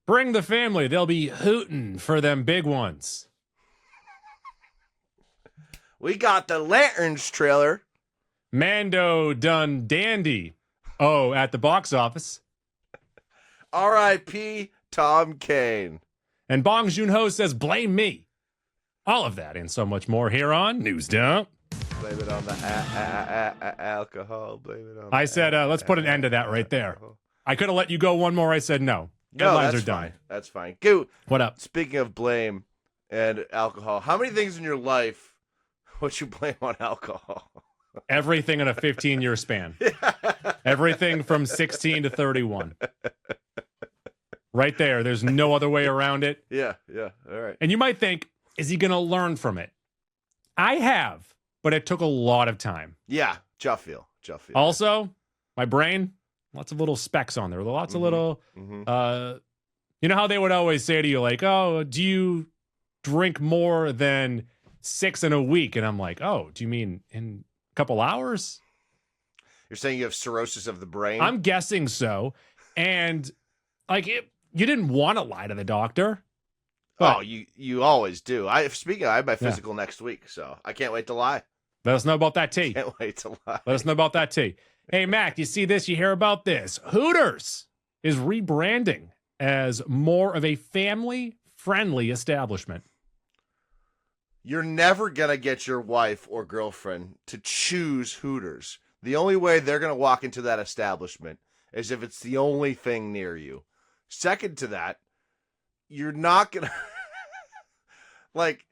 Bring the family. They'll be hooting for them big ones. We got the Lanterns trailer. Mando done dandy. Oh, at the box office. R.I.P. Tom Kane. And Bong Joon-ho says, blame me. All of that and so much more here on News Dump. Blame it on the alcohol. Blame it on I said, let's put an end to that right there. I could have let you go one more. I said no. No, Headlines that's are done. fine. That's fine. Goo. What up? Speaking of blame and alcohol, how many things in your life would you blame on alcohol? Everything in a 15-year span. Everything from 16 to 31. Right there. There's no other way around it. Yeah. All right. And you might think, is he going to learn from it? I have, but it took a lot of time. Yeah. Juffield. Also, my brain, lots of little specks on there. Lots of little, you know how they would always say to you, like, oh, do you drink more than 6 in a week? And I'm like, oh, do you mean in a couple hours? You're saying you have cirrhosis of the brain? I'm guessing so. And like, you didn't want to lie to the doctor. Oh, you always do. I have my physical next week, so I can't wait to lie. Let us know about that tea. Can't wait to lie. Let us know about that tea. Hey, Mac, you see this? You hear about this? Hooters is rebranding as more of a family-friendly establishment. You're never going to get your wife or girlfriend to choose Hooters. The only way they're going to walk into that establishment is if it's the only thing near you. Second to that, you're not going to... like,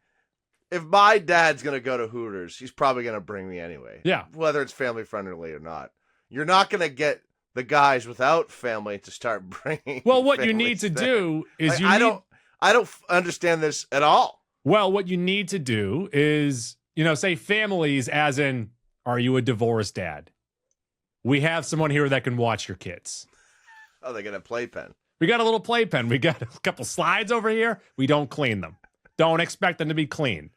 if my dad's going to go to Hooters, he's probably going to bring me anyway. Yeah. Whether it's family-friendly or not. You're not going to get the guys without family to start bringing... Well, what you need to do is I don't understand this at all. Well, what you need to do is, say families as in, are you a divorced dad? We have someone here that can watch your kids. Oh, they got a playpen. We got a little playpen. We got a couple slides over here. We don't clean them. Don't expect them to be clean.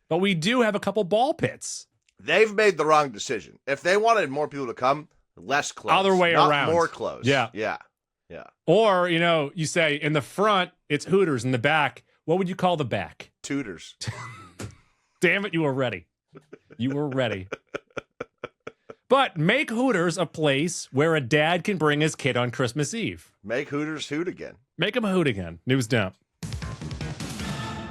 But we do have a couple ball pits. They've made the wrong decision. If they wanted more people to come, less clothes. Other way not around. More clothes. Yeah. Or, you say in the front, it's Hooters. In the back, what would you call the back? Tutors. Damn it, you were ready. You were ready. But make Hooters a place where a dad can bring his kid on Christmas Eve. Make Hooters hoot again. Make them hoot again. News dump.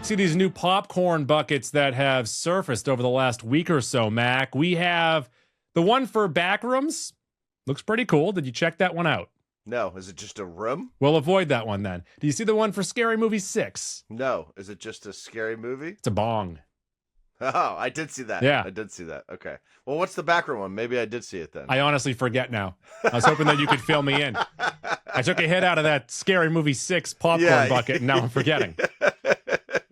See these new popcorn buckets that have surfaced over the last week or so, Mac. We have the one for Backrooms. Looks pretty cool. Did you check that one out? No. Is it just a room? We'll avoid that one then. Do you see the one for Scary Movie 6? No. Is it just a scary movie? It's a bong. Oh, I did see that. Yeah. I did see that. Okay. Well, what's the backroom one? Maybe I did see it then. I honestly forget now. I was hoping that you could fill me in. I took a hit out of that Scary Movie 6 popcorn bucket, and now I'm forgetting.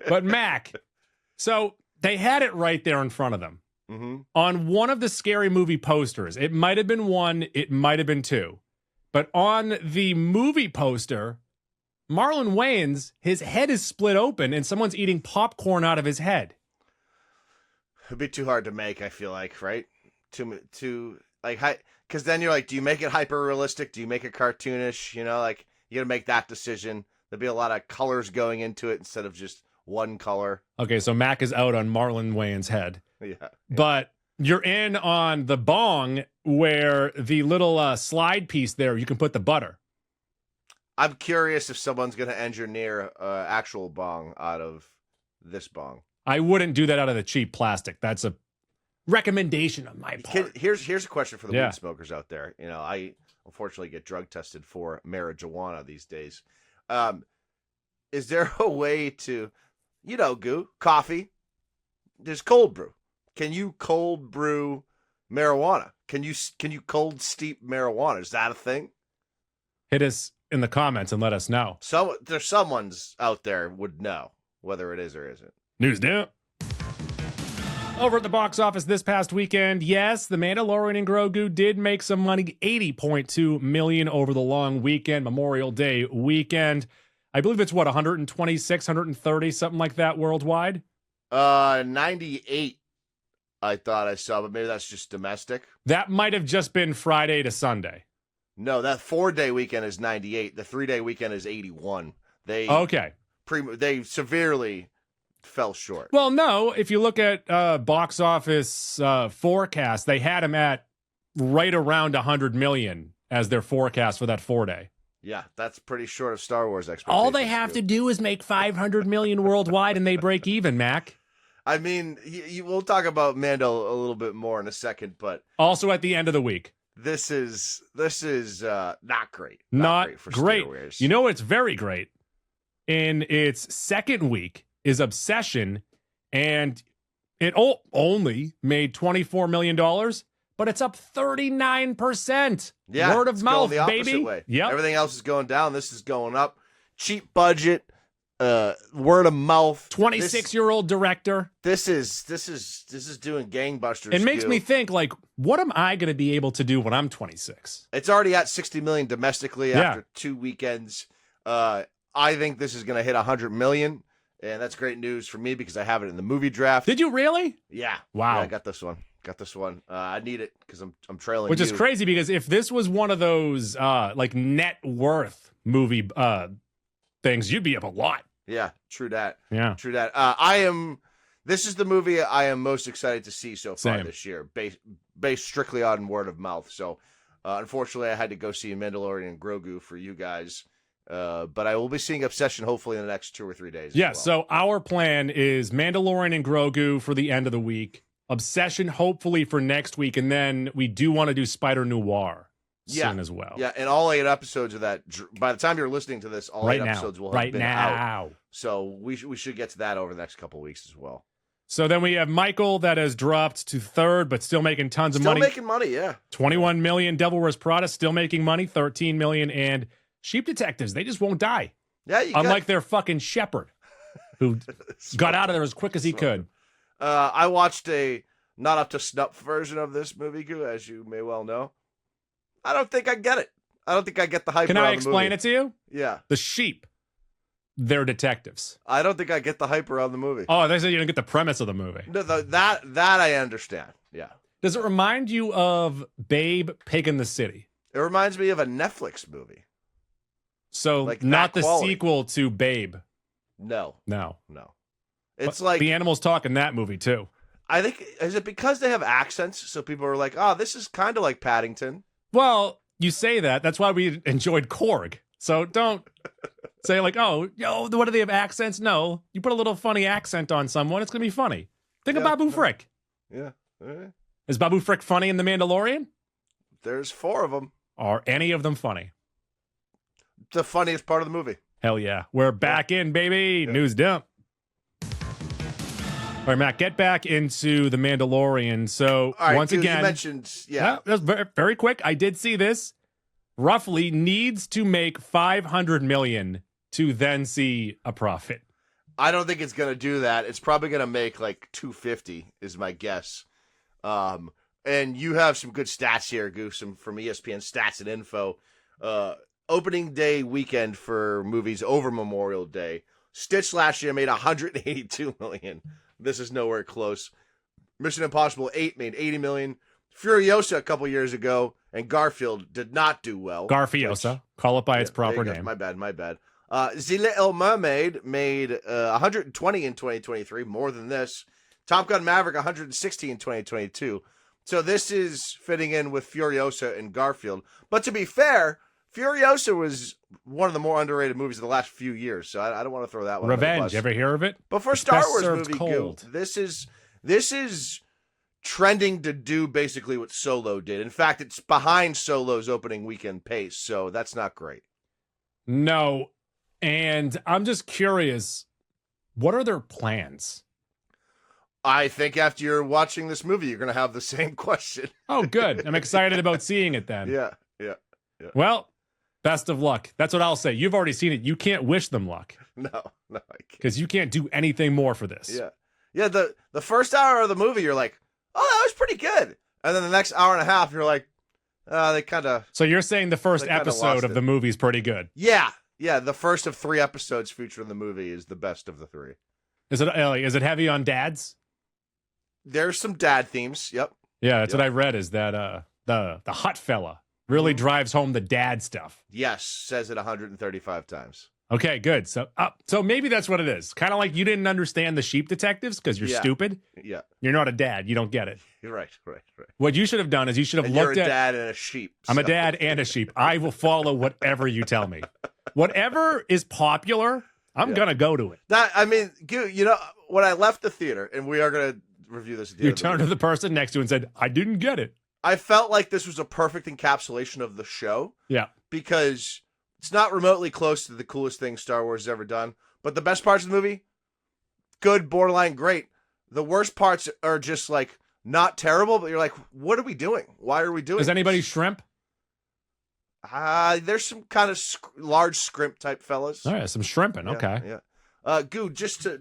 But Mac, so they had it right there in front of them. Mm-hmm. On one of the Scary Movie posters, it might have been one, it might have been two. But on the movie poster, Marlon Wayans, his head is split open, and someone's eating popcorn out of his head. It'd be too hard to make, I feel like, right? Too like, because then you're like, do you make it hyper realistic? Do you make it cartoonish? You got to make that decision. There'd be a lot of colors going into it instead of just one color. Okay, so Mac is out on Marlon Wayans' head. Yeah. But you're in on the bong where the little slide piece there, you can put the butter. I'm curious if someone's going to engineer actual bong out of this bong. I wouldn't do that out of the cheap plastic. That's a recommendation on my part. Here's a question for the weed smokers out there. I unfortunately get drug tested for marijuana these days. Is there a way to, coffee? There's cold brew. Can you cold brew marijuana? Can you cold steep marijuana? Is that a thing? Hit us in the comments and let us know. So there's someone's out there would know whether it is or isn't. News dump. Over at the box office this past weekend, yes, The Mandalorian and Grogu did make some money, $80.2 million over the long weekend, Memorial Day weekend. I believe it's 126, 130, something like that worldwide? 98, I thought I saw, but maybe that's just domestic. That might have just been Friday to Sunday. No, that 4-day weekend is 98. The 3-day weekend is 81. Okay. They severely fell short. Well, no, if you look at box office forecast, they had them at right around 100 million as their forecast for that 4-day. Yeah, that's pretty short of Star Wars expectations. All they have to do is make 500 million worldwide and they break even, Mac. I mean, we'll talk about Mando a little bit more in a second, but also at the end of the week. This is not great. Not great for great. Star Wars. You know, it's very great. In its second week is Obsession, and it only made $24 million, but it's up 39%. Yeah, word of mouth, the opposite baby. Way. Yep. Everything else is going down. This is going up. Cheap budget, word of mouth. 26-year-old director. This is doing gangbusters. It makes me think, like, what am I going to be able to do when I'm 26? It's already at 60 million domestically after 2 weekends. I think this is going to hit 100 million, and that's great news for me because I have it in the movie draft. Did you really? Yeah. Wow. Yeah, I got this one. I need it because I'm trailing. Which is crazy because if this was one of those like net worth movie things, you'd be up a lot. Yeah, true that. Yeah, true that. This is the movie I am most excited to see so far this year, based strictly on word of mouth. So, unfortunately, I had to go see Mandalorian and Grogu for you guys. But I will be seeing Obsession hopefully in the next 2 or 3 days. Yeah, so our plan is Mandalorian and Grogu for the end of the week, Obsession hopefully for next week, and then we do want to do Spider-Noir soon as well. Yeah, and all 8 episodes of that, by the time you're listening to this, all 8 episodes will have been out. So we should get to that over the next couple of weeks as well. So then we have Michael that has dropped to 3rd, but still making tons of money. Still making money, yeah. 21 million. Devil Wears Prada still making money, 13 million. And Sheep Detectives, they just won't die. Yeah, unlike their fucking shepherd, who got out of there as quick as he could. I watched a not up to snuff version of this movie, as you may well know. I don't think I get it. I don't think I get the hype. Can I explain it to you? Yeah. The sheep, they're detectives. I don't think I get the hype around the movie. Oh, they said you don't get the premise of the movie. No, that I understand. Yeah. Does it remind you of Babe, Pig in the City? It reminds me of a Netflix movie. So like not the sequel to Babe. No. It's like the animals talk in that movie too. I think, is it because they have accents? So people are like, oh, this is kind of like Paddington. Well, you say that. That's why we enjoyed Korg. So don't say like, oh, yo, what do they have accents? No, you put a little funny accent on someone, it's gonna be funny. Think of Babu Frick. Yeah. Is Babu Frick funny in The Mandalorian? There's 4 of them. Are any of them funny? The funniest part of the movie. Hell yeah. We're back in, baby. Yeah. News dump. All right, Matt, get back into The Mandalorian. So, once again, you mentioned, that's very, very quick. I did see this. Roughly needs to make 500 million to then see a profit. I don't think it's going to do that. It's probably going to make like 250 is my guess. And you have some good stats here, Goose, from ESPN Stats and Info. Opening day weekend for movies over Memorial Day. Stitch last year made 182 million. This is nowhere close. Mission Impossible 8 made 80 million. Furiosa a couple years ago and Garfield did not do well. Garfiosa. Call it by its proper name. My bad. The Little Mermaid made 120 in 2023, more than this. Top Gun Maverick 160 in 2022. So this is fitting in with Furiosa and Garfield. But to be fair, Furiosa was one of the more underrated movies of the last few years, so I don't want to throw that one. Revenge, ever hear of it? But for a Star Wars movie, this is trending to do basically what Solo did. In fact, it's behind Solo's opening weekend pace, so that's not great. No, and I'm just curious, what are their plans? I think after you're watching this movie, you're going to have the same question. Oh, good. I'm excited about seeing it then. Yeah. Well, best of luck. That's what I'll say. You've already seen it. You can't wish them luck. No, I can't. Because you can't do anything more for this. Yeah. The first hour of the movie, you're like, oh, that was pretty good. And then the next hour and a half, you're like, they kind of. So you're saying the first episode of the movie is pretty good? Yeah. The first of 3 episodes featured in the movie is the best of the 3. Is it heavy on dads? There's some dad themes. Yep. Yeah, that's what I read. Is that the hot fella really drives home the dad stuff? Yes, says it 135 times. Okay, good. So maybe that's what it is. Kind of like you didn't understand the Sheep Detectives because you're stupid. Yeah. You're not a dad. You don't get it. You're right. What you should have done is you should have looked you're a at. dad and a sheep. I'm a dad and a sheep. I will follow whatever you tell me. Whatever is popular, I'm gonna go to it. When I left the theater, and we are gonna review this. You turned to the person next to you and said, "I didn't get it." I felt like this was a perfect encapsulation of the show. Yeah, because it's not remotely close to the coolest thing Star Wars has ever done. But the best parts of the movie, good, borderline great. The worst parts are just like not terrible, but you're like, what are we doing? Why are we doing Does anybody shrimp? There's some kind of large scrimp type fellas. Oh, yeah, some shrimping. Okay. Yeah. Goo, just to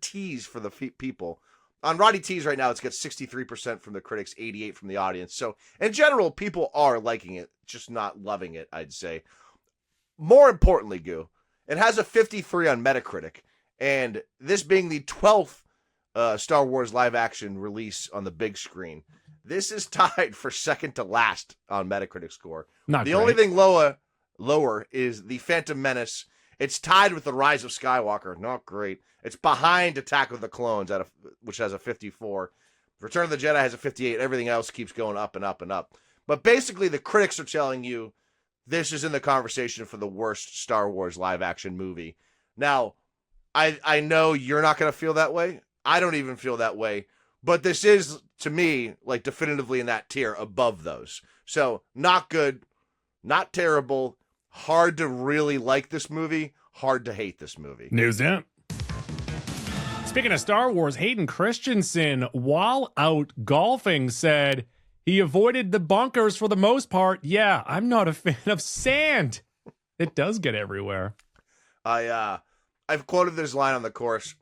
tease for the people. On Roddy T's right now, it's got 63% from the critics, 88% from the audience. So, in general, people are liking it, just not loving it, I'd say. More importantly, Goo, it has a 53 on Metacritic, and this being the 12th Star Wars live-action release on the big screen, this is tied for second to last on Metacritic score. Only thing lower is The Phantom Menace. It's tied with The Rise of Skywalker. Not great. It's behind Attack of the Clones, which has a 54. Return of the Jedi has a 58. Everything else keeps going up and up and up. But basically, the critics are telling you this is in the conversation for the worst Star Wars live-action movie. Now, I know you're not going to feel that way. I don't even feel that way. But this is, to me, like definitively in that tier above those. So, not good, not terrible, hard to really like this movie, hard to hate this movie. News in. Speaking of Star Wars, Hayden Christensen, while out golfing, said he avoided the bunkers for the most part. Yeah, I'm not a fan of sand. It does get everywhere. I've quoted this line on the course,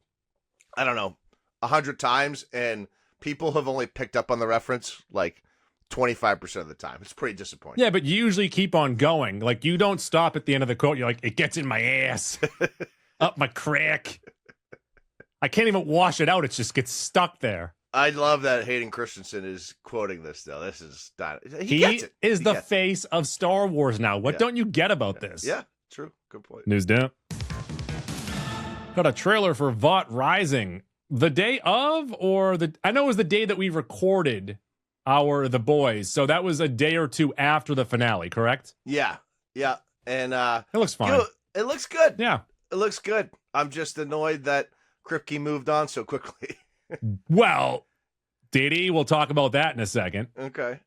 I don't know, 100 times, and people have only picked up on the reference like 25% of the time. It's pretty disappointing. Yeah, but you usually keep on going. Like, you don't stop at the end of the quote. You're like, it gets in my ass, up my crack. I can't even wash it out. It just gets stuck there. I love that Hayden Christensen is quoting this, though. This is not... He gets it. Is the face of Star Wars now. What don't you get about this? Yeah, true. Good point. News down. Got a trailer for Vought Rising. The day of, I know it was the day that we recorded The Boys. So that was a day or two after the finale, correct? Yeah. And it looks fine. It looks good. Yeah. It looks good. I'm just annoyed that Kripke moved on so quickly. Well, did he? We'll talk about that in a second. Okay.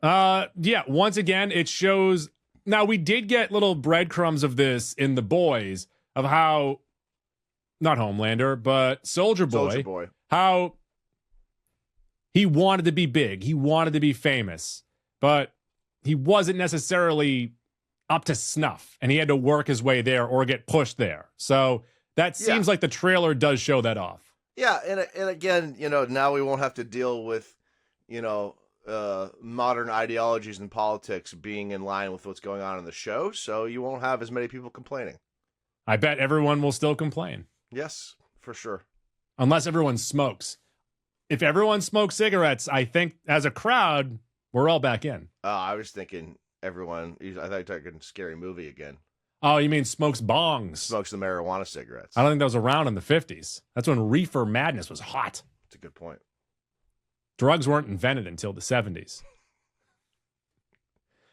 Yeah, once again, it shows. Now, we did get little breadcrumbs of this in The Boys, of how, not Homelander, but Soldier Boy, how he wanted to be big. He wanted to be famous, but he wasn't necessarily up to snuff, and he had to work his way there or get pushed there. So that seems like the trailer does show that off. Yeah, and again, now we won't have to deal with, modern ideologies and politics being in line with what's going on in the show, so you won't have as many people complaining. I bet everyone will still complain. Yes, for sure. Unless everyone smokes. If everyone smokes cigarettes, I think as a crowd, we're all back in. I was thinking everyone, I thought you were talking Scary Movie again. Oh, you mean smokes bongs? Smokes the marijuana cigarettes. I don't think that was around in the 50s. That's when reefer madness was hot. That's a good point. Drugs weren't invented until the 70s.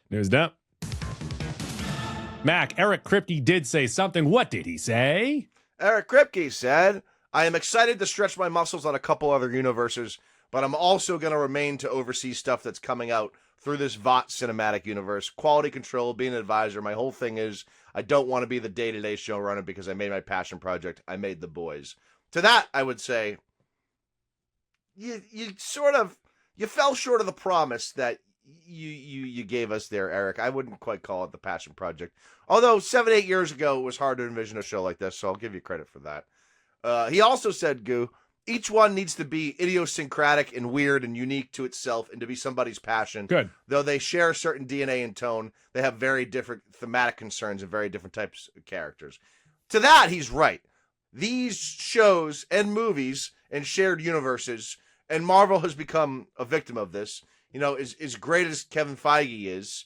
News up. Mac, Eric Kripke did say something. What did he say? Eric Kripke said, I am excited to stretch my muscles on a couple other universes, but I'm also going to remain to oversee stuff that's coming out through this Vought cinematic universe. Quality control, being an advisor. My whole thing is I don't want to be the day-to-day showrunner because I made my passion project. I made The Boys. To that, I would say, you fell short of the promise that you gave us there, Eric. I wouldn't quite call it the passion project. Although 7-8 years ago, it was hard to envision a show like this, so I'll give you credit for that. He also said, Goo, each one needs to be idiosyncratic and weird and unique to itself and to be somebody's passion. Good. Though they share a certain DNA and tone, they have very different thematic concerns and very different types of characters. To that, he's right. These shows and movies and shared universes, and Marvel has become a victim of this, as great as Kevin Feige is,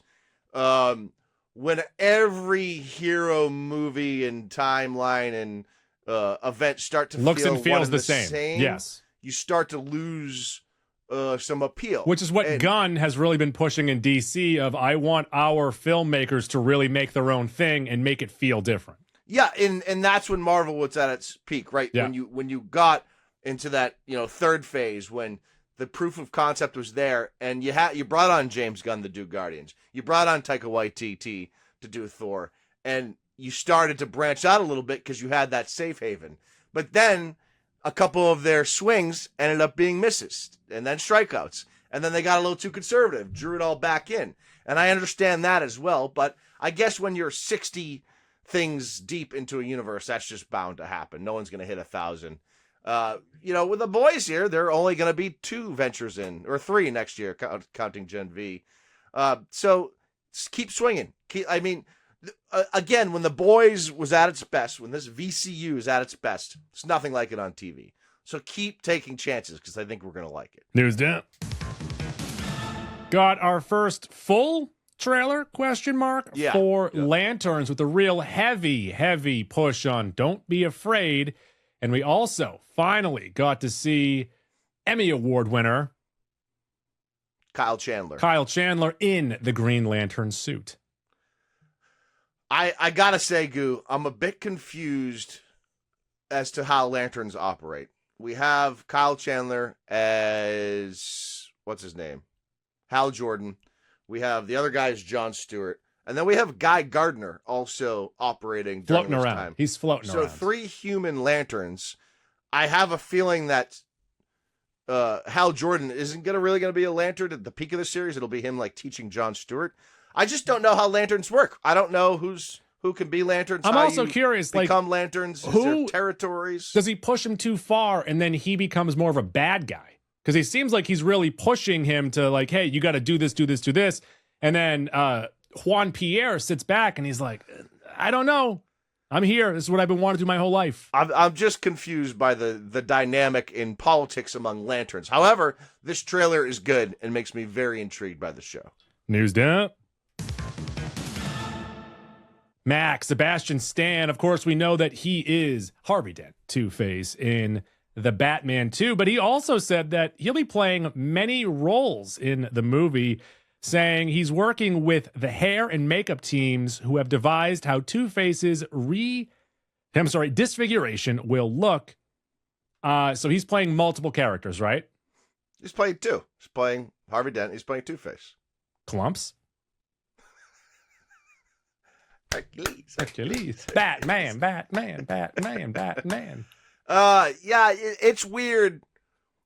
when every hero movie and timeline and event start to looks feel and feels one and the same. Yes. You start to lose some appeal. Which is what Gunn has really been pushing in DC of, I want our filmmakers to really make their own thing and make it feel different. Yeah, and that's when Marvel was at its peak, right? Yeah. When you got into that, third phase, when the proof of concept was there, and you brought on James Gunn to do Guardians, you brought on Taika Waititi to do Thor, and you started to branch out a little bit because you had that safe haven. But then a couple of their swings ended up being misses, and then strikeouts, and then they got a little too conservative, drew it all back in, and I understand that as well. But I guess when you're 60 things deep into a universe, that's just bound to happen. No one's going to hit 1,000. With the boys here, there are only going to be 2 ventures in, or 3 next year, counting Gen V. So keep swinging. Again, when the boys was at its best, when this VCU is at its best, it's nothing like it on TV. So keep taking chances, because I think we're going to like it. News down. Got our first full trailer, for Lanterns, with a real heavy push on Don't Be Afraid. And we also finally got to see Emmy Award winner Kyle Chandler in the Green Lantern suit. I gotta say, Goo, I'm a bit confused as to how Lanterns operate. We have Kyle Chandler as, what's his name? Hal Jordan. We have the other guy is Jon Stewart. And then we have Guy Gardner also operating during floating this around. time. He's floating around. So 3 human lanterns. I have a feeling that Hal Jordan isn't really going to be a lantern at the peak of the series. It'll be him like teaching Jon Stewart. I just don't know how lanterns work. I don't know who can be lanterns. I'm also curious, become lanterns. Is there territories? Does he push him too far and then he becomes more of a bad guy? Because he seems like he's really pushing him to like, hey, you got to do this, do this, do this. And then Juan Pierre sits back and he's like, I don't know. I'm here. This is what I've been wanting to do my whole life. I'm just confused by the dynamic in politics among lanterns. However, this trailer is good and makes me very intrigued by the show. News down. Max, Sebastian Stan, of course, we know that he is Harvey Dent, Two-Face in the Batman 2, but he also said that he'll be playing many roles in the movie, saying he's working with the hair and makeup teams who have devised how Two-Face's disfiguration will look. So he's playing multiple characters, right? He's playing 2. He's playing Harvey Dent. He's playing Two-Face. Clumps? Hercules. Batman. It's weird.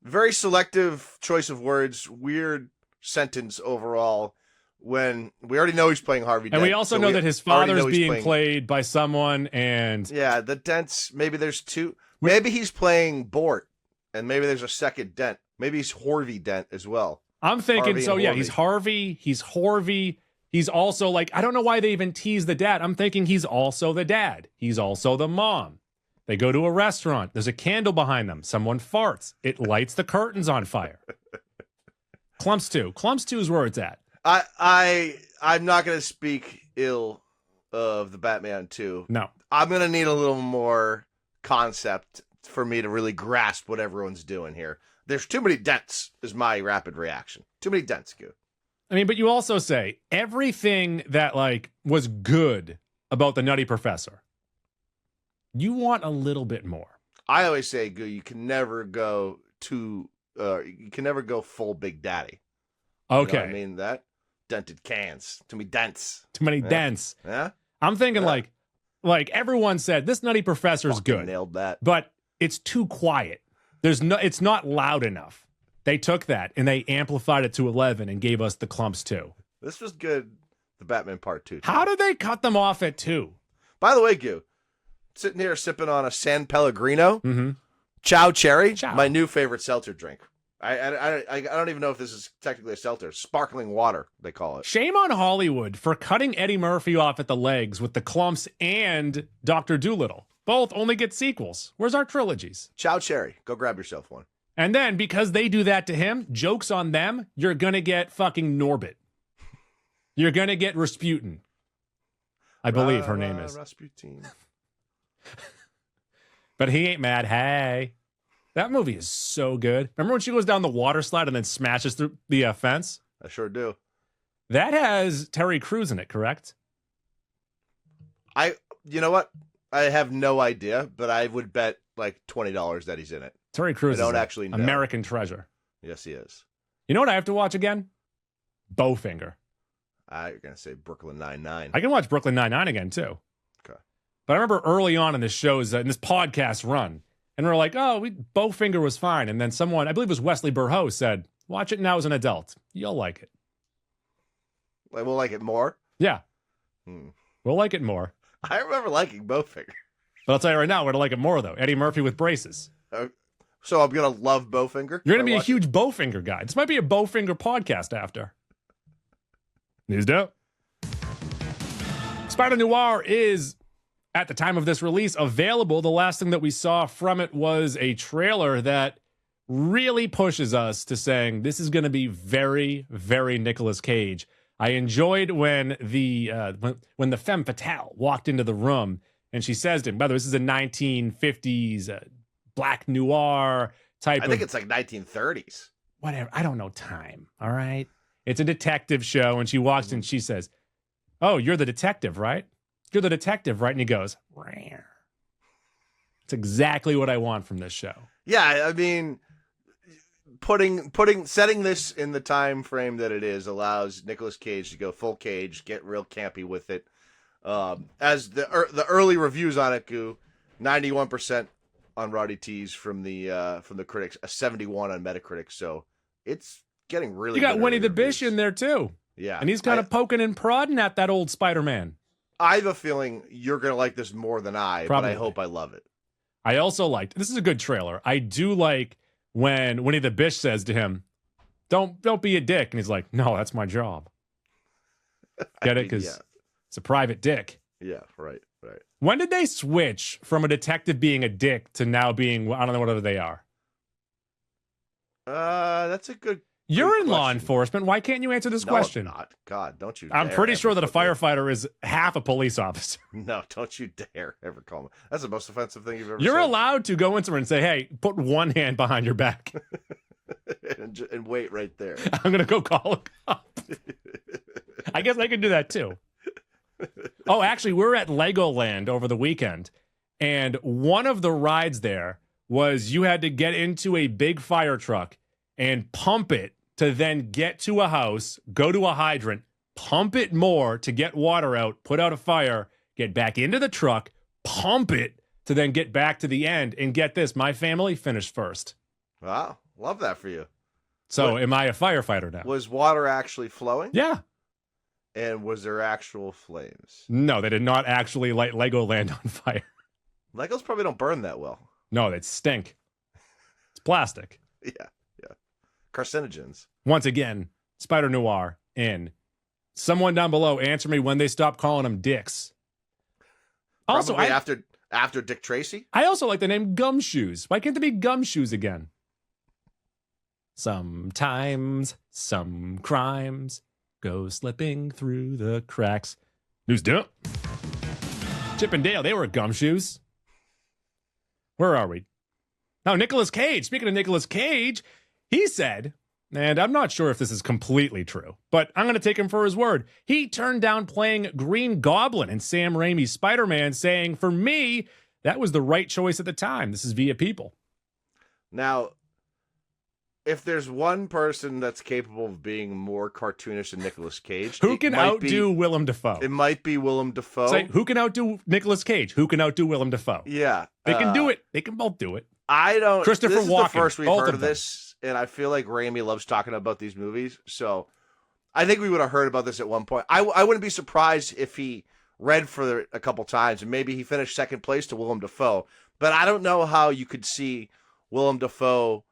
Very selective choice of words. Weird sentence overall. When we already know he's playing Harvey Dent. And we also know that his father's being played by someone, and yeah, the Dents, maybe there's 2. Maybe he's playing Bort, and maybe there's a second Dent. Maybe he's Harvey Dent as well. I'm thinking, he's Harvey, he's Horvey. He's also like, I don't know why they even tease the dad. I'm thinking he's also the dad. He's also the mom. They go to a restaurant. There's a candle behind them. Someone farts. It lights the curtains on fire. Clumps 2. Clumps 2 is where it's at. I'm not going to speak ill of the Batman 2. No. I'm going to need a little more concept for me to really grasp what everyone's doing here. There's too many dents is my rapid reaction. Too many dents, Goo. I mean, but you also say everything that like was good about the Nutty Professor. You want a little bit more. I always say, Goo, you can never go full Big Daddy. Okay. You know what I mean, that dented cans. Too many dents. Too many dents. Yeah. I'm thinking like everyone said this Nutty Professor's good. Nailed that. But it's too quiet. It's not loud enough. They took that and they amplified it to 11 and gave us the Clumps 2. This was good. The Batman Part 2. How did they cut them off at 2? By the way, Goo, sitting here sipping on a San Pellegrino, mm-hmm. Chow Cherry, my new favorite seltzer drink. I don't even know if this is technically a seltzer. Sparkling water, they call it. Shame on Hollywood for cutting Eddie Murphy off at the legs with the Clumps and Dr. Dolittle. Both only get sequels. Where's our trilogies? Chow Cherry. Go grab yourself one. And then, because they do that to him, joke's on them, you're going to get fucking Norbit. You're going to get Rasputin. I believe her name is. Rasputin. But he ain't mad. Hey. That movie is so good. Remember when she goes down the water slide and then smashes through the fence? I sure do. That has Terry Crews in it, correct? You know what? I have no idea, but I would bet like $20 that he's in it. Terry Crews I don't is actually know. American treasure. Yes, he is. You know what I have to watch again? Bowfinger. You're going to say Brooklyn Nine-Nine. I can watch Brooklyn Nine-Nine again, too. Okay. But I remember early on in this show's, in this podcast run, and we're like, Bowfinger was fine. And then someone, I believe it was Wesley Burho, said, watch it now as an adult. You'll like it. Like, we'll like it more? Yeah. We'll like it more. I remember liking Bowfinger. But I'll tell you right now, we're going to like it more, though. Eddie Murphy with braces. So I'm going to love Bowfinger? You're going to be a huge Bowfinger guy. This might be a Bowfinger podcast after. News dope. Spider-Noir is, at the time of this release, available. The last thing that we saw from it was a trailer that really pushes us to saying this is going to be very, very Nicolas Cage. I enjoyed when the femme fatale walked into the room and she says to him, by the way, this is a 1950s black noir type I think it's like 1930s. Whatever. I don't know time. All right. It's a detective show. And she walks in and she says, oh, you're the detective, right? You're the detective, right? And he goes, rare. It's exactly what I want from this show. Yeah. I mean, setting this in the time frame that it is allows Nicolas Cage to go full Cage, get real campy with it. As the early reviews on it go, 91% on Roddy T's from the critics, a 71 on Metacritic. So it's getting really. You got Winnie the Bish in there too. Yeah, and he's kind of poking and prodding at that old Spider-Man. I have a feeling you're gonna like this more than I, Probably. But I hope I love it. I also liked. This is a good trailer. I do like when Winnie the Bish says to him, "Don't be a dick," and he's like, "No, that's my job." Get it? Because it's a private dick. Yeah, right. When did they switch from a detective being a dick to now being, I don't know, whatever they are? That's a good. You're in law enforcement. Why can't you answer this question? I'm not. God, don't you I'm dare pretty sure ever that a firefighter is half a police officer. No, don't you dare ever call me. That's the most offensive thing you've ever said. You're allowed to go into her and say, hey, put one hand behind your back. and wait right there. I'm going to go call a cop. I guess I can do that too. Oh, actually, we were at Legoland over the weekend, and one of the rides there was you had to get into a big fire truck and pump it to then get to a house, go to a hydrant, pump it more to get water out, put out a fire, get back into the truck, pump it to then get back to the end. And get this, my family finished first. Wow, love that for you. So am I a firefighter now? Was water actually flowing? Yeah. And was there actual flames? No, they did not actually light Legoland on fire. Legos probably don't burn that well. No, they stink. It's plastic. Yeah. Carcinogens. Once again, Spider-Noir in. Someone down below, answer me when they stop calling them dicks. Also, after Dick Tracy? I also like the name Gumshoes. Why can't there be Gumshoes again? Sometimes some crimes go slipping through the cracks. News dump. Chip and Dale, they were Gumshoes. Where are we? Now, Nicolas Cage. Speaking of Nicolas Cage, he said, and I'm not sure if this is completely true, but I'm going to take him for his word. He turned down playing Green Goblin in Sam Raimi's Spider-Man, saying, for me, that was the right choice at the time. This is via People. Now, if there's one person that's capable of being more cartoonish than Nicolas Cage, who can outdo Willem Dafoe? It might be Willem Dafoe. Say, who can outdo Nicolas Cage? Who can outdo Willem Dafoe? Yeah. They can do it. They can both do it. I don't. Christopher This is Walken, the first we've both heard of of them. this, and I feel like Raimi loves talking about these movies. So I think we would have heard about this at one point. I wouldn't be surprised if he read for it a couple times, and maybe he finished second place to Willem Dafoe. But I don't know how you could see Willem Dafoe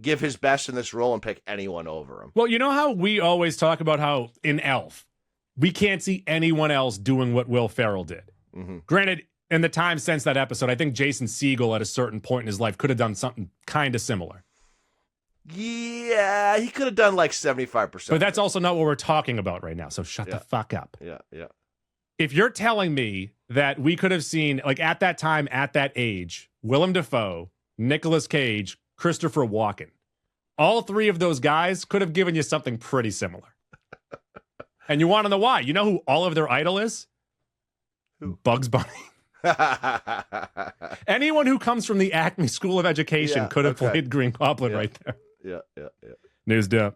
give his best in this role and pick anyone over him. Well, you know how we always talk about how in Elf, we can't see anyone else doing what Will Ferrell did. Mm-hmm. Granted, in the time since that episode, I think Jason Segel at a certain point in his life could have done something kind of similar. Yeah, he could have done like 75%. But that's also not what we're talking about right now, so shut the fuck up. Yeah. If you're telling me that we could have seen, like at that time, at that age, Willem Dafoe, Nicolas Cage, Christopher Walken, all three of those guys could have given you something pretty similar. And you want to know why? You know who all of their idol is? Who? Bugs Bunny. Anyone who comes from the Acme School of Education could have played Green Goblin right there. Yeah. News dump.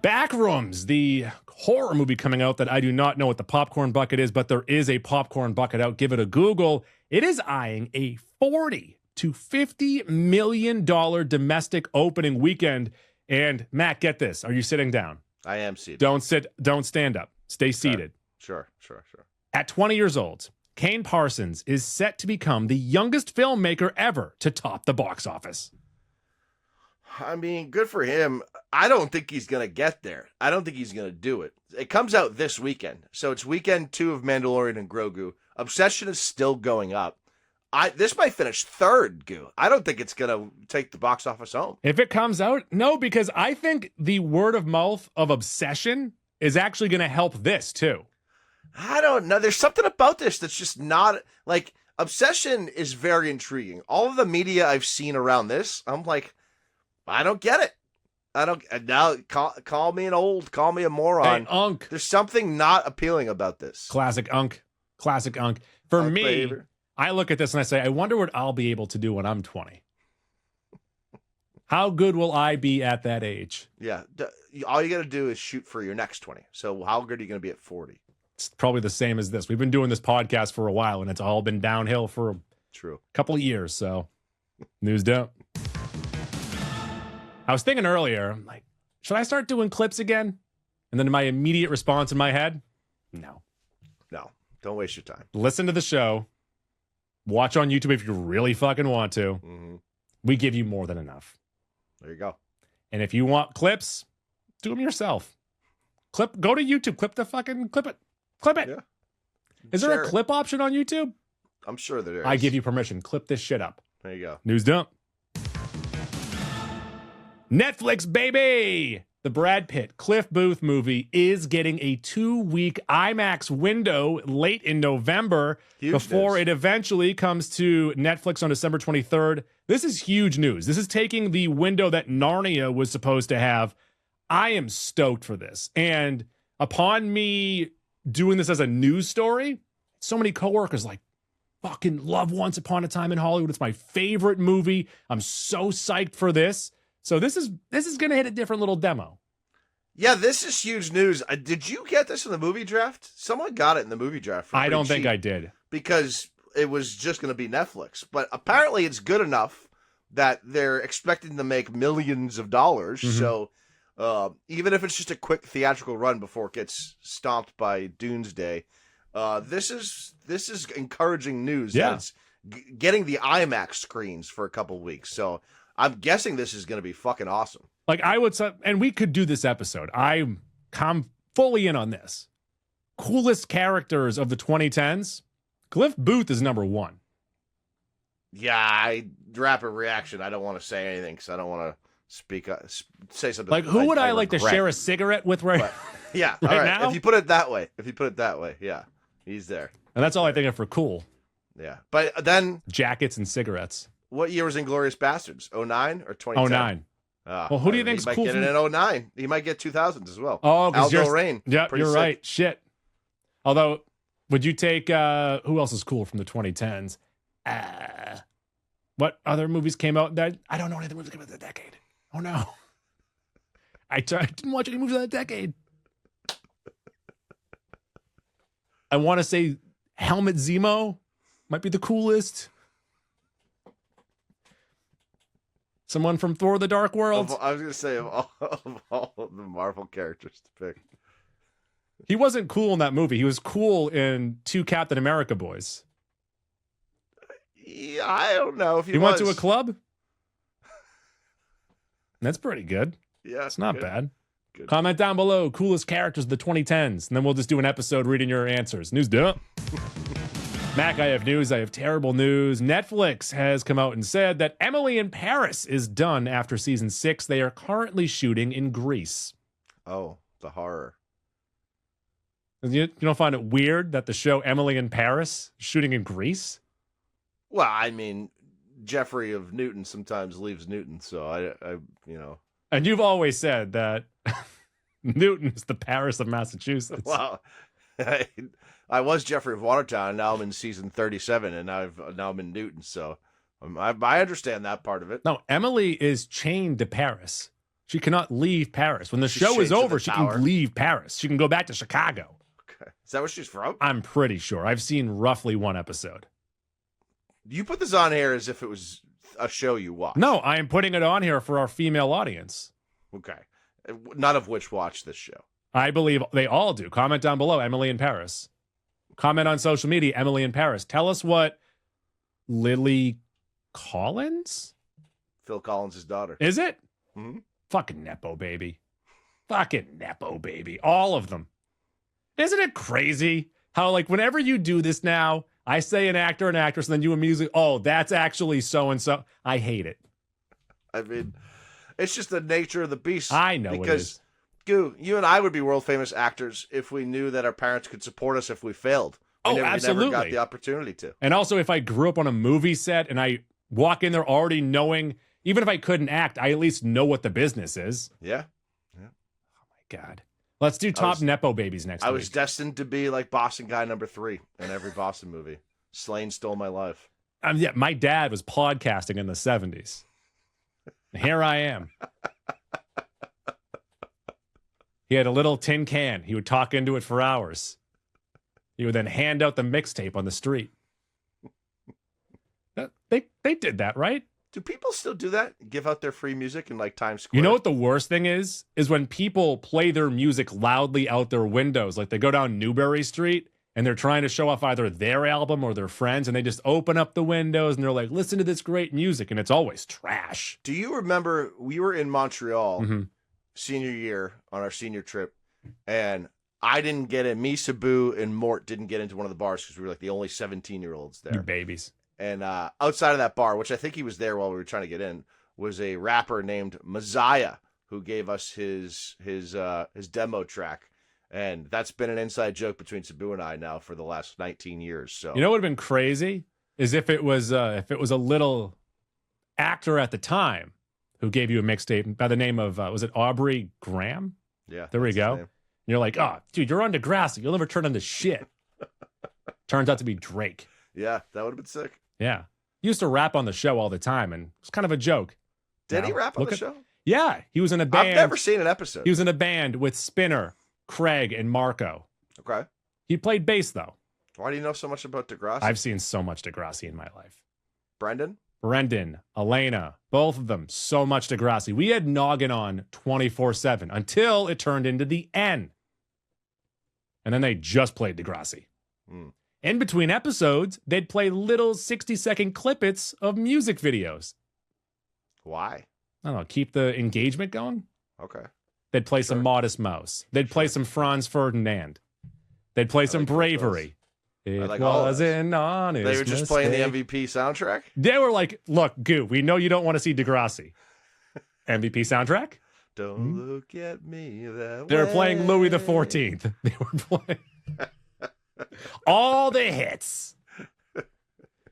Backrooms, the horror movie coming out that I do not know what the popcorn bucket is, but there is a popcorn bucket out. Give it a Google. It is eyeing a $40 to $50 million domestic opening weekend. And Matt, get this. Are you sitting down? I am seated. Don't stand up. Stay seated. Sure. At 20 years old, Kane Parsons is set to become the youngest filmmaker ever to top the box office. I mean, good for him. I don't think he's going to get there. I don't think he's going to do it. It comes out this weekend. So it's weekend 2 of Mandalorian and Grogu. Obsession is still going up. This might finish third, Goo. I don't think it's going to take the box office home. If it comes out, no, because I think the word of mouth of Obsession is actually going to help this too. I don't know. There's something about this that's just not like Obsession is very intriguing. All of the media I've seen around this, I'm like, I don't get it. I don't now call me call me a moron. Hey, Unk. There's something not appealing about this. Classic Unk. For Unk me, behavior. I look at this and I say, I wonder what I'll be able to do when I'm 20. How good will I be at that age? Yeah. All you got to do is shoot for your next 20. So how good are you going to be at 40? It's probably the same as this. We've been doing this podcast for a while, and it's all been downhill for a couple of years. So, news dump. I was thinking earlier, I'm like, should I start doing clips again? And then my immediate response in my head, no. Don't waste your time. Listen to the show. Watch on YouTube if you really fucking want to. Mm-hmm. We give you more than enough. There you go. And if you want clips, do them yourself. Go to YouTube. Clip it. Yeah. Is there a clip option on YouTube? I'm sure there is. I give you permission. Clip this shit up. There you go. News dump. Netflix, baby! The Brad Pitt, Cliff Booth movie is getting a 2-week IMAX window late in November before it eventually comes to Netflix on December 23rd. This is huge news. This is taking the window that Narnia was supposed to have. I am stoked for this. And upon me doing this as a news story, so many coworkers like, fucking love Once Upon a Time in Hollywood. It's my favorite movie. I'm so psyched for this. So this is going to hit a different little demo. Yeah, this is huge news. Did you get this in the movie draft? Someone got it in the movie draft. I don't think I did. Because it was just going to be Netflix. But apparently it's good enough that they're expecting to make millions of dollars. Mm-hmm. So even if it's just a quick theatrical run before it gets stomped by Doomsday, this is encouraging news. Yeah. That it's getting the IMAX screens for a couple weeks. So I'm guessing this is going to be fucking awesome. Like I would say, and we could do this episode. I'm fully in on this. Coolest characters of the 2010s. Cliff Booth is number 1. Yeah, rapid reaction. I don't want to say anything because I don't want to say something. Like who would I like to share a cigarette with right yeah, right all right. now? If you put it that way, yeah, he's there. And that's all I think of for cool. Yeah, but then jackets and cigarettes. What year was Inglourious Bastards? 09 or 2010? 09. Well, who do you think's cool? He might get it in 09. He might get 2000s as well. Oh, Aldo Rain. Yeah, you're right. Shit. Although, would you take, who else is cool from the 2010s? What other movies came out that, I don't know any other movies that came out that decade. Oh, no. I didn't watch any movies of that decade. I want to say Helmut Zemo might be the coolest. Someone from Thor: The Dark World. I was going to say of all of the Marvel characters to pick. He wasn't cool in that movie. He was cool in 2 Captain America boys. Yeah, I don't know if he went to a club. That's pretty good. Yeah, it's not bad. Good. Comment down below coolest characters of the 2010s, and then we'll just do an episode reading your answers. News dump. Mac, I have news. I have terrible news. Netflix has come out and said that Emily in Paris is done after season 6. They are currently shooting in Greece. Oh, the horror. You don't find it weird that the show Emily in Paris is shooting in Greece? Well, I mean, Jeffrey of Newton sometimes leaves Newton, so I And you've always said that Newton is the Paris of Massachusetts. Well, I was Jeffrey of Watertown, and now I'm in season 37, and now I'm in Newton, so I understand that part of it. No, Emily is chained to Paris. She cannot leave Paris. When the She's show is chained to over, the she tower. can leave Paris. She can go back to Chicago. Okay. Is that where she's from? I'm pretty sure. I've seen roughly one episode. You put this on here as if it was a show you watched. No, I am putting it on here for our female audience. Okay. None of which watch this show. I believe they all do. Comment down below, Emily in Paris. Comment on social media, Emily in Paris. Tell us what Lily Collins? Phil Collins' daughter. Is it? Mm-hmm. Fucking Nepo baby. Fucking Nepo baby. All of them. Isn't it crazy how, like, whenever you do this now, I say an actor and actress, and then you immediately, oh, that's actually so-and-so. I hate it. I mean, it's just the nature of the beast. I know it is. Goo, you and I would be world famous actors if we knew that our parents could support us if we failed. We Absolutely. never got the opportunity to. And also, if I grew up on a movie set and I walk in there already knowing, even if I couldn't act, I at least know what the business is. Yeah. Oh, my God. Let's do top Nepo babies next week. I was destined to be like Boston guy number 3 in every Boston movie. Slane stole my life. Yeah, my dad was podcasting in the 70s. Here I am. He had a little tin can. He would talk into it for hours. He would then hand out the mixtape on the street. They did that, right? Do people still do that? Give out their free music in like Times Square? You know what the worst thing is? Is when people play their music loudly out their windows. Like they go down Newbury Street and they're trying to show off either their album or their friends, and they just open up the windows and they're like, listen to this great music, and it's always trash. Do you remember we were in Montreal Mm-hmm. senior year on our senior trip, and I didn't get in. Me, Sabu, and Mort didn't get into one of the bars because we were like the only 17-year-olds there. You babies. And outside of that bar, which I think he was there while we were trying to get in, was a rapper named Messiah who gave us his demo track. And that's been an inside joke between Sabu and I now for the last 19 years. So You know what would have been crazy is if it was a little actor at the time who gave you a mixtape by the name of was it Aubrey Graham? Yeah, There we that's his go. name. And you're like, oh, dude, you're on Degrassi. You'll never turn into shit. Turns out to be Drake. Yeah, that would have been sick. Yeah. He used to rap on the show all the time, and it's kind of a joke. Did Now, he rap on look the at- show? Yeah. He was in a band. I've never seen an episode. He was in a band with Spinner, Craig, and Marco. Okay. He played bass, though. Why do you know so much about Degrassi? I've seen so much Degrassi in my life. Brendan? Brendan, Elena, both of them, so much Degrassi. We had Noggin on 24/7 until it turned into the N. And then they just played Degrassi. Hmm. In between episodes, they'd play little 60-second clippets of music videos. Why? I don't know, keep the engagement going. Okay. They'd play Sure. some Modest Mouse. They'd play some Franz Ferdinand. They'd play some like both Bravery. It like all of was those. an honest They were just playing the mistake. MVP soundtrack? They were like, look, Goo, we know you don't want to see Degrassi. MVP soundtrack? Don't look at me that They were way. playing Louis the 14th. They were playing all the hits.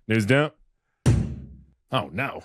News dump. Oh, no.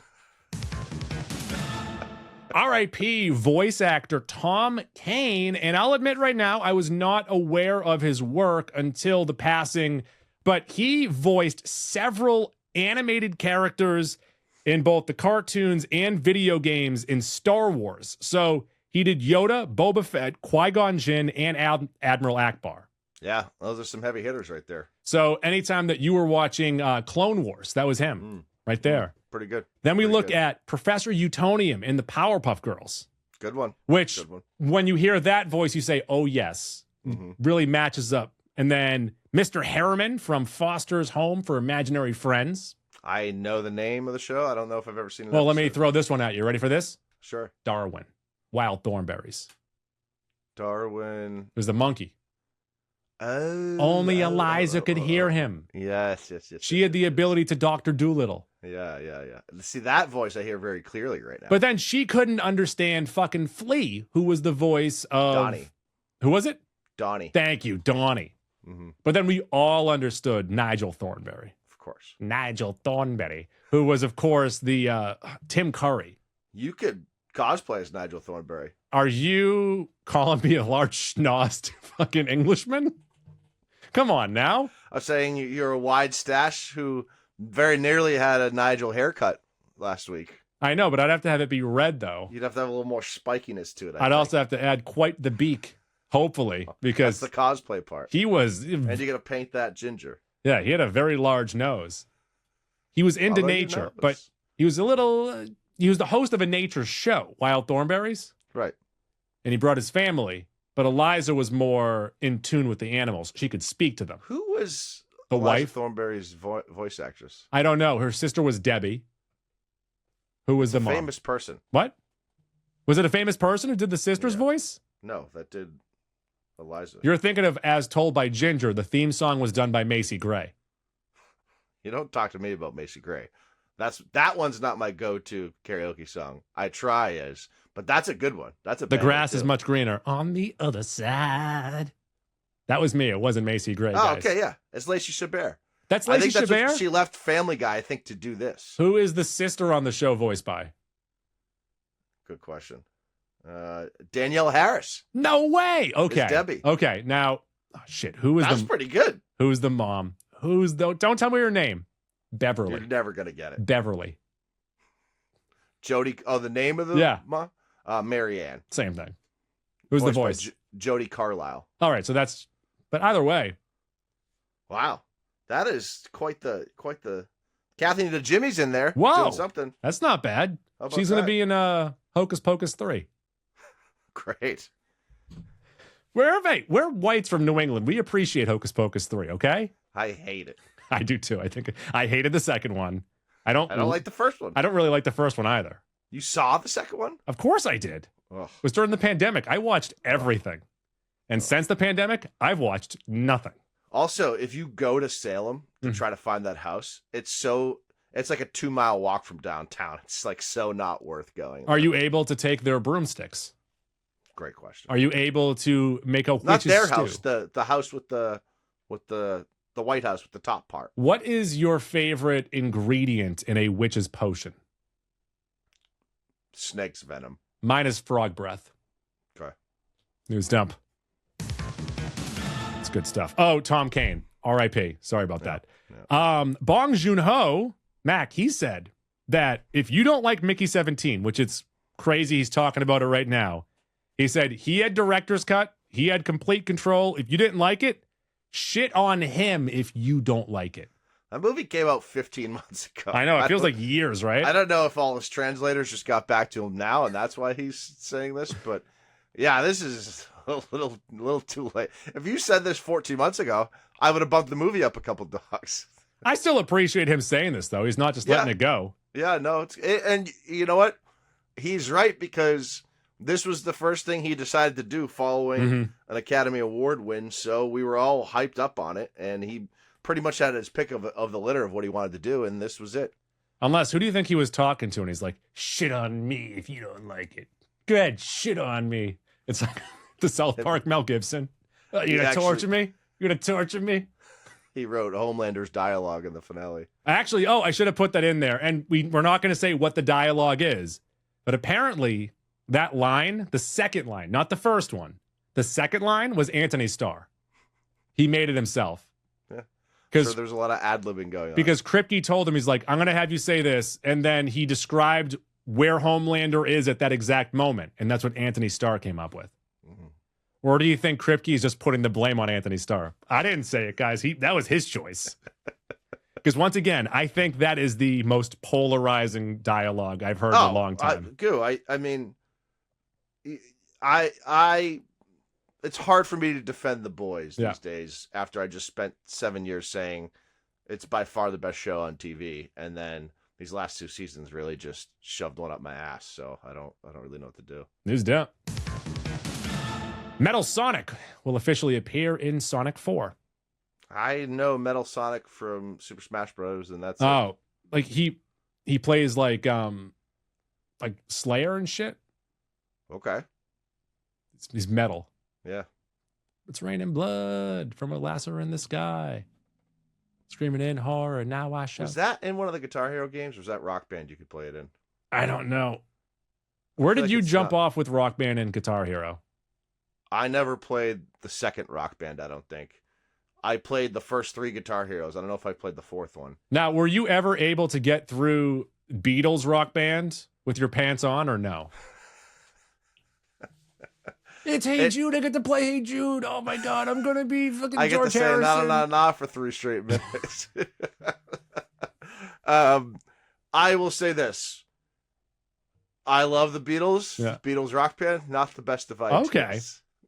R.I.P. voice actor Tom Kane. And I'll admit right now, I was not aware of his work until the passing, but he voiced several animated characters in both the cartoons and video games in Star Wars. So he did Yoda, Boba Fett, Qui-Gon Jinn, and Admiral Akbar. Yeah, those are some heavy hitters right there. So anytime that you were watching Clone Wars, that was him right there. Pretty good. Then we Pretty look good. at Professor Utonium in the Powerpuff Girls, Good one. which Good one. when you hear that voice, you say, oh, yes, really matches up. And then Mr. Harriman from Foster's Home for Imaginary Friends. I know the name of the show. I don't know if I've ever seen it. Well, let me throw this one at you. Ready for this? Sure. Darwin, Wild Thornberries. Darwin. It was the monkey. Oh. Only Eliza could hear him. Yes. She had the ability to Dr. Doolittle. Yeah. See, that voice I hear very clearly right now. But then she couldn't understand fucking Flea, who was the voice of... Donnie. Who was it? Donnie. Thank you, Donnie. Mm-hmm. But then we all understood Nigel Thornberry. Of course. Nigel Thornberry, who was, of course, the Tim Curry. You could cosplay as Nigel Thornberry. Are you calling me a large schnozzed fucking Englishman? Come on now. I'm saying you're a wide stash who very nearly had a Nigel haircut last week. I know, but I'd have to have it be red, though. You'd have to have a little more spikiness to it. I'd also have to add quite the beak, hopefully, because that's the cosplay part. he was... And you're going to paint that ginger. Yeah, he had a very large nose. He was into nature, but he was a little... he was the host of a nature show, Wild Thornberries. Right. And he brought his family, but Eliza was more in tune with the animals. She could speak to them. Who was the Eliza wife? Thornberry's voice actress? I don't know. Her sister was Debbie. Who was the mom? Famous person. What? Was it a famous person who did the sister's voice? No, that did Eliza. You're thinking of As Told by Ginger. The theme song was done by Macy Gray. You don't talk to me about Macy Gray. That one's not my go-to karaoke song. I try as, but that's a good one. That's a The grass is much greener on the other side. That was me. It wasn't Macy Gray. Oh, guys. okay, yeah. It's Lacey Chabert. That's Lacey Chabert? What she left Family Guy, I think, to do this. Who is the sister on the show voiced by? Good question. Danielle Harris. No way. Okay. It's Debbie. Okay. Now, oh, shit. Who is That's pretty good. Who's the mom? Don't tell me her name. Beverly. You're never going to get it. Beverly. Jody. Oh, the name of the mom? Mary Ann. Same thing. Who's the voice? Jody Carlisle. All right. So but either way. Wow. That is quite the Kathy the Jimmy's in there. Whoa. Doing something. That's not bad. She's going to be in Hocus Pocus 3. Great. We're whites from New England. We appreciate Hocus Pocus 3, okay? I hate it. I do too. I think I hated the second one. I don't like the first one. I don't really like the first one either. You saw the second one? Of course I did. Ugh. It was during the pandemic. I watched everything. And since the pandemic, I've watched nothing. Also, if you go to Salem to try to find that house, it's like a 2-mile walk from downtown. It's like so not worth going. Are you able to take their broomsticks? Great question. Are you able to make a not their stew? house, the house with the White House with the top part. What is your favorite ingredient in a witch's potion? Snake's venom. Mine is frog breath. Okay. News dump. It's good stuff. Oh, Tom Kane. R.I.P. Sorry about that. Yeah. Bong Joon-ho, Mac, he said that if you don't like Mickey 17, which it's crazy he's talking about it right now, he said he had director's cut. He had complete control. If you didn't like it, shit on him if you don't like it. That movie came out 15 months ago. I know. It feels like years, right? I don't know if all his translators just got back to him now, and that's why he's saying this. But, yeah, this is a little too late. If you said this 14 months ago, I would have bumped the movie up a couple dogs. I still appreciate him saying this, though. He's not just letting it go. Yeah, no. And you know what? He's right, because this was the first thing he decided to do following an Academy Award win. So we were all hyped up on it, and he pretty much had his pick of the litter of what he wanted to do, and this was it. Unless, who do you think he was talking to? And he's like, shit on me if you don't like it. Go ahead, shit on me. It's like the South Park Mel Gibson. You gonna torture me? You gonna torture me? He wrote Homelander's dialogue in the finale. Actually, I should have put that in there. And we're not going to say what the dialogue is. But apparently, that line, the second line, not the first one, the second line was Anthony Starr. He made it himself. Yeah. Because there's a lot of ad-libbing going on. Because Kripke told him, he's like, I'm going to have you say this. And then he described where Homelander is at that exact moment. And that's what Anthony Starr came up with. Or do you think Kripke is just putting the blame on Anthony Starr? I didn't say it, guys. That was his choice. Because once again, I think that is the most polarizing dialogue I've heard in a long time. I mean, it's hard for me to defend The Boys these days after I just spent 7 years saying it's by far the best show on TV, and then these last 2 seasons really just shoved one up my ass. So I don't really know what to do. News down. Metal Sonic will officially appear in Sonic 4. I know Metal Sonic from Super Smash Bros. And that's it. Like he plays like Slayer and shit. Okay. He's metal. Yeah. It's raining blood from a lasso in the sky. Screaming in horror, now I shout. Was that in one of the Guitar Hero games, or was that Rock Band you could play it in? I don't know. Where did you jump off with Rock Band and Guitar Hero? I never played the second Rock Band, I don't think. I played the first 3 Guitar Heroes. I don't know if I played the 4th one. Now, were you ever able to get through Beatles Rock Band with your pants on, or no? It's Hey Jude. I get to play Hey Jude. Oh my God, I'm gonna be fucking George Harrison. I get to say nah for 3 straight minutes. I will say this. I love the Beatles. Yeah. Beatles Rock Band, not the best of ideas. Okay.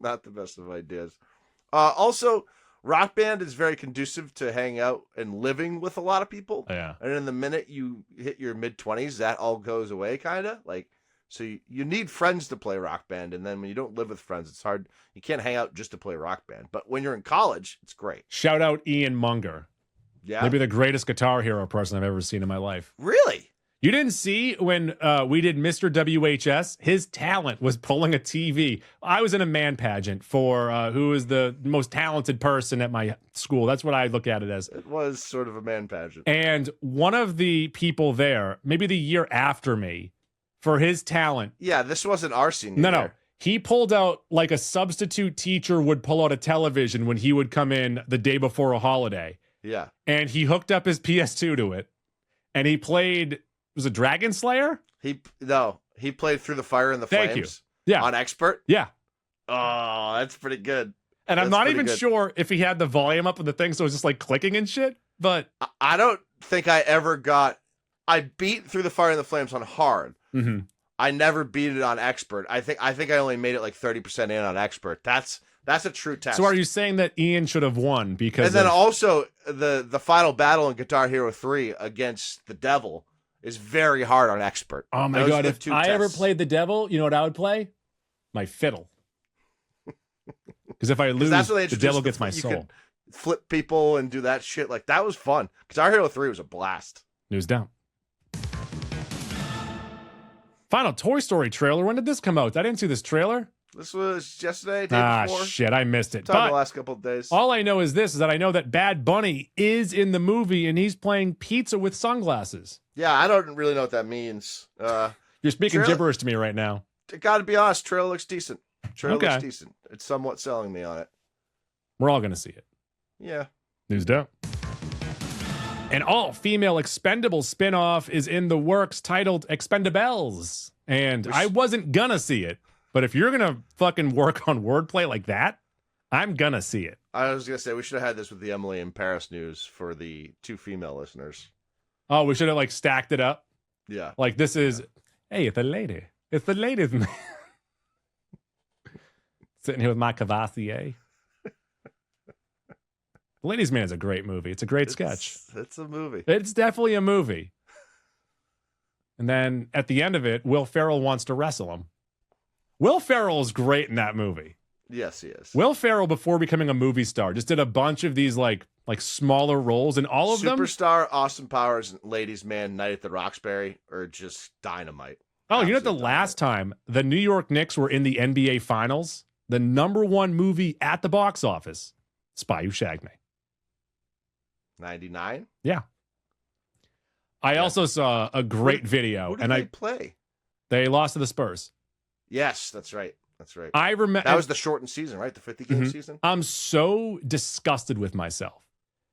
Not the best of ideas. Also, Rock Band is very conducive to hanging out and living with a lot of people. Yeah. And in the minute you hit your mid-20s, that all goes away, kind of. Like, so you need friends to play Rock Band, and then when you don't live with friends, it's hard. You can't hang out just to play Rock Band. But when you're in college, it's great. Shout out Ian Munger. Yeah. Maybe the greatest Guitar Hero person I've ever seen in my life. Really? You didn't see when we did Mr. WHS? His talent was pulling a TV. I was in a man pageant for who is the most talented person at my school. That's what I look at it as. It was sort of a man pageant. And one of the people there, maybe the year after me, for his talent. Yeah, this wasn't our senior year. No. He pulled out like a substitute teacher would pull out a television when he would come in the day before a holiday. Yeah. And he hooked up his PS2 to it. And he played, was it Dragon Slayer? He played Through the Fire and the Flames. Thank you. Yeah. On Expert? Yeah. Oh, that's pretty good. And I'm not even sure if he had the volume up of the thing, so it was just like clicking and shit. But I don't think I ever I beat Through the Fire and the Flames on hard. Mm-hmm. I never beat it on Expert. I think I only made it like 30% in on Expert. That's a true test. So are you saying that Ian should have won because? And then also the final battle in Guitar Hero 3 against the Devil is very hard on Expert. Oh my God! If I ever played the Devil, you know what I would play? My fiddle. Because if I lose, the Devil gets my soul. Could flip people and do that shit. Like that was fun. Guitar Hero 3 was a blast. News down. Final Toy Story trailer. When did this come out? I didn't see this trailer. This was yesterday, day before. Shit, I missed it. But the last couple of days. All I know is this, is that I know that Bad Bunny is in the movie and he's playing pizza with sunglasses. Yeah, I don't really know what that means. You're speaking gibberish to me right now. Gotta be honest, trailer looks decent. Looks decent. It's somewhat selling me on it. We're all gonna see it. Yeah. News down. An all-female Expendables spinoff is in the works titled Expendables. And I wasn't gonna see it, but if you're gonna fucking work on wordplay like that, I'm gonna see it. I was gonna say we should have had this with the Emily in Paris news for the 2 female listeners. Oh, we should have like stacked it up. Yeah. Like this is, hey, it's a lady. It's the ladies' man. Sitting here with my Cavassier. Ladies' Man is a great movie. It's a great sketch. It's a movie. It's definitely a movie. And then at the end of it, Will Ferrell wants to wrestle him. Will Ferrell is great in that movie. Yes, he is. Will Ferrell, before becoming a movie star, just did a bunch of these like smaller roles, and all of them. Superstar, Austin Powers, and Ladies' Man, Night at the Roxbury are just dynamite. Oh, you know what? The last time the New York Knicks were in the NBA Finals, the #1 movie at the box office, Spy Who Shagged Me. 99? Yeah. I also saw a great video. Who did they play? They lost to the Spurs. Yes, that's right. That's right. I remember that was the shortened season, right? The 50-game season. I'm so disgusted with myself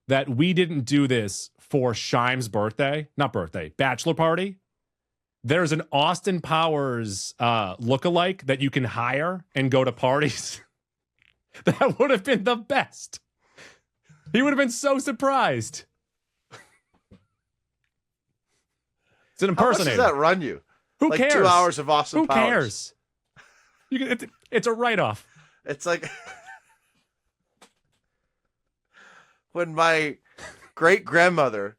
that we didn't do this for Shime's bachelor party. There's an Austin Powers lookalike that you can hire and go to parties. That would have been the best. He would have been so surprised. It's an impersonator. How much does that run you? Who cares? 2 hours of Austin Powers. Who cares? It's a write-off. It's like when my great-grandmother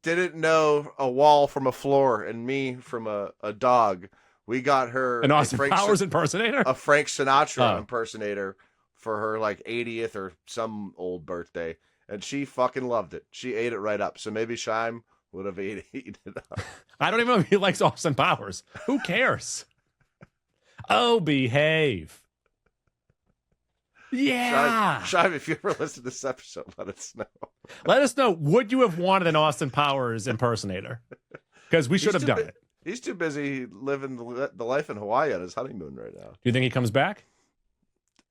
didn't know a wall from a floor and me from a dog. We got her an Austin Powers impersonator? A Frank Sinatra impersonator for her like 80th or some old birthday. And she fucking loved it. She ate it right up. So maybe Shime would have eaten it up. I don't even know if he likes Austin Powers. Who cares? Oh, behave. Yeah. Shive, if you ever listen to this episode, let us know. Let us know, would you have wanted an Austin Powers impersonator? Because we should have done it. He's too busy living the life in Hawaii on his honeymoon right now. Do you think he comes back?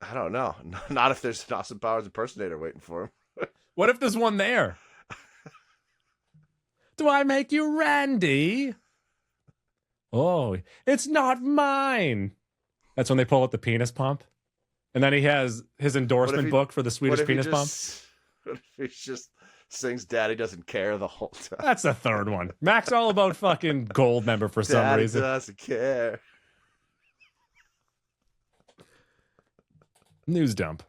I don't know. Not if there's an Austin Powers impersonator waiting for him. What if there's one there? Do I make you Randy? Oh, it's not mine. That's when they pull out the penis pump. And then he has his endorsement book for the Swedish penis pump. What if he just sings Daddy Doesn't Care the whole time? That's the third one. Mac's all about fucking gold member for some reason. Daddy doesn't care. News dump.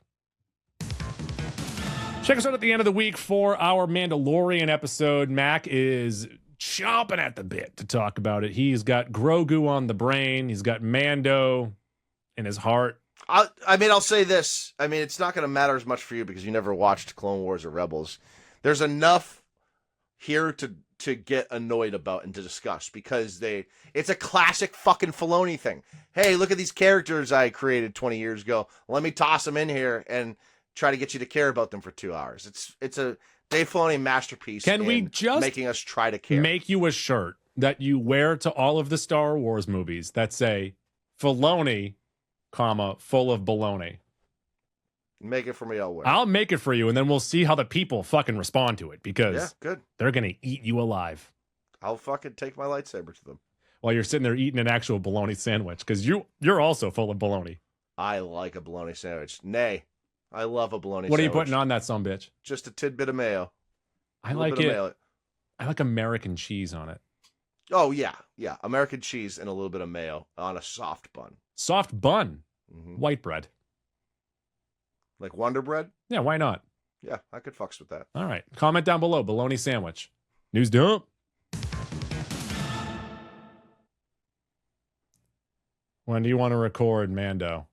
Check us out at the end of the week for our Mandalorian episode. Mac is chomping at the bit to talk about it. He's got Grogu on the brain. He's got Mando in his heart. I'll say this. I mean, it's not going to matter as much for you because you never watched Clone Wars or Rebels. There's enough here to get annoyed about and to discuss because it's a classic fucking Filoni thing. Hey, look at these characters I created 20 years ago. Let me toss them in here and try to get you to care about them for 2 hours. It's a Dave Filoni masterpiece. Can we just making us try to care? Make you a shirt that you wear to all of the Star Wars movies that say Filoni, full of baloney. Make it for me, I'll wear it. I'll make it for you, and then we'll see how the people fucking respond to it because good. They're going to eat you alive. I'll fucking take my lightsaber to them. While you're sitting there eating an actual bologna sandwich because you're also full of bologna. I like a bologna sandwich. Nay, I love a bologna sandwich. What are you putting on that sumbitch? Just a tidbit of mayo. I like it. I like American cheese on it. Oh, yeah. Yeah. American cheese and a little bit of mayo on a soft bun. Soft bun? Mm-hmm. White bread. Like Wonder Bread? Yeah, why not? Yeah, I could fucks with that. All right. Comment down below. Bologna sandwich. News dump. When do you want to record Mando?